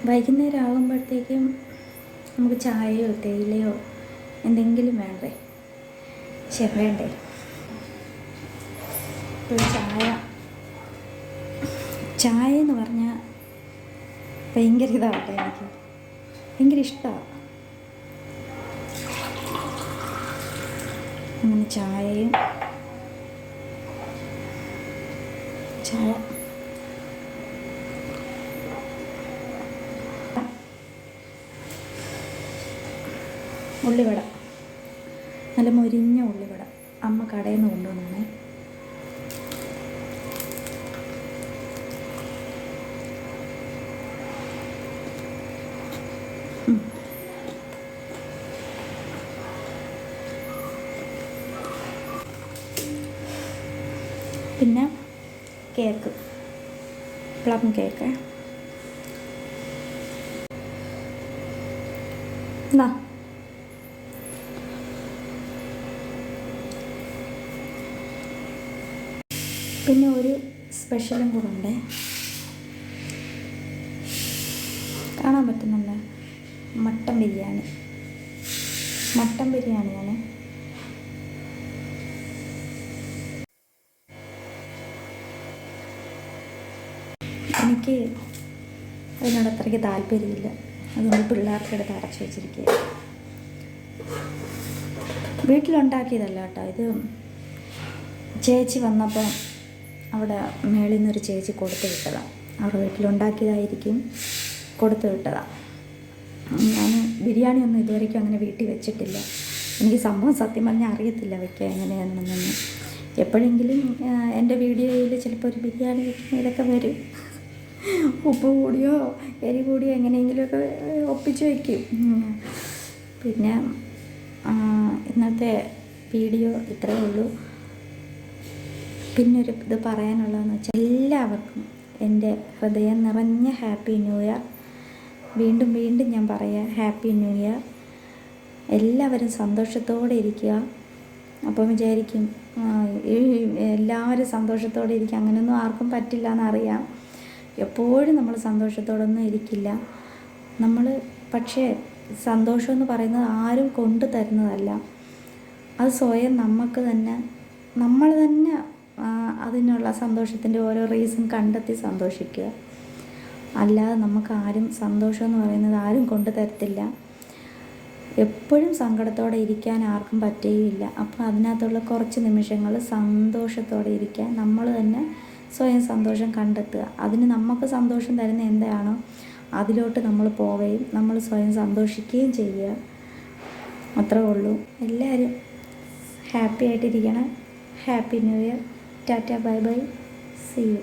വൈകുന്നേരം ആകുമ്പോഴത്തേക്കും നമുക്ക് ചായയോ തേയിലയോ എന്തെങ്കിലും വേണ്ടേ? വേണ്ടേ? ഇപ്പോൾ ചായ എന്ന് പറഞ്ഞാൽ ഭയങ്കര ഇതാവട്ടെ, എനിക്ക് ഭയങ്കര ഇഷ്ടമാണ്. അങ്ങനെ ചായ ഉള്ളിവട, നല്ല മൊരിഞ്ഞ ഉള്ളിവട അമ്മ കടയിൽ നിന്ന് കൊണ്ടുവന്നാണേ. പിന്നെ കേക്ക്, പ്ലം കേക്ക്. എന്നാ പിന്നെ ഒരു സ്പെഷ്യലും കൂടെ ഉണ്ട്, കാണാൻ പറ്റുന്നുണ്ട്. മട്ടൻ ബിരിയാണിയാണ്. എനിക്ക് അതിനോട് അത്രയ്ക്ക് താല്പര്യമില്ല, അതുകൊണ്ട് പിള്ളേർക്കെടുത്ത് അടച്ചു വെച്ചിരിക്കുക. വീട്ടിലുണ്ടാക്കിയതല്ല കേട്ടോ, ഇത് ചേച്ചി വന്നപ്പോൾ അവിടെ മേളിൽ നിന്നൊരു ചേച്ചി കൊടുത്തു വിട്ടതാണ്. അവരുടെ വീട്ടിലുണ്ടാക്കിയതായിരിക്കും, കൊടുത്തു വിട്ടതാണ്. ഞാൻ ബിരിയാണി ഒന്നും ഇതുവരെയ്ക്കും അങ്ങനെ വീട്ടിൽ വെച്ചിട്ടില്ല. എനിക്ക് സംഭവം സത്യം പറഞ്ഞാൽ അറിയത്തില്ല വെക്കാൻ എങ്ങനെയാണെന്നൊന്നും. എപ്പോഴെങ്കിലും എൻ്റെ വീഡിയോയിൽ ചിലപ്പോൾ ഒരു ബിരിയാണി വെക്കുന്നതിലൊക്കെ വരും. ഉപ്പ് കൂടിയോ എരി കൂടിയോ എങ്ങനെയെങ്കിലുമൊക്കെ ഒപ്പിച്ച് വയ്ക്കും. പിന്നെ ഇന്നത്തെ വീഡിയോ ഇത്രയേ ഉള്ളൂ. പിന്നൊരു ഇത് പറയാനുള്ളതെന്ന് വെച്ചാൽ എല്ലാവർക്കും എൻ്റെ ഹൃദയം നിറഞ്ഞ ഹാപ്പി ന്യൂ ഇയർ. വീണ്ടും ഞാൻ പറയാം, ഹാപ്പി ന്യൂ ഇയർ. എല്ലാവരും സന്തോഷത്തോടെ ഇരിക്കുക. അപ്പം വിചാരിക്കും എല്ലാവരും സന്തോഷത്തോടെ ഇരിക്കുക, അങ്ങനെയൊന്നും ആർക്കും പറ്റില്ല എന്നറിയാം. എപ്പോഴും നമ്മൾ സന്തോഷത്തോടൊന്നും ഇരിക്കില്ല. പക്ഷേ സന്തോഷമെന്ന് പറയുന്നത് ആരും കൊണ്ടു തരുന്നതല്ല, അത് സ്വയം നമ്മൾ തന്നെ അതിനുള്ള സന്തോഷത്തിൻ്റെ ഓരോ റീസൺ കണ്ടെത്തി സന്തോഷിക്കുക. അല്ലാതെ നമുക്ക് ആരും സന്തോഷമെന്ന് പറയുന്നത് ആരും കൊണ്ടു തരത്തില്ല. എപ്പോഴും സങ്കടത്തോടെ ഇരിക്കാൻ ആർക്കും പറ്റുകയില്ല. അപ്പോൾ അതിനകത്തുള്ള കുറച്ച് നിമിഷങ്ങൾ സന്തോഷത്തോടെ ഇരിക്കാൻ നമ്മൾ തന്നെ സ്വയം സന്തോഷം കണ്ടെത്തുക. അതിന് നമുക്ക് സന്തോഷം തരുന്ന എന്താണോ അതിലോട്ട് നമ്മൾ പോവുകയും നമ്മൾ സ്വയം സന്തോഷിക്കുകയും ചെയ്യുക. അത്രേ ഉള്ളൂ. എല്ലാവരും ഹാപ്പി ആയിട്ടിരിക്കണം. Happy new year. Tata, bye bye, see U.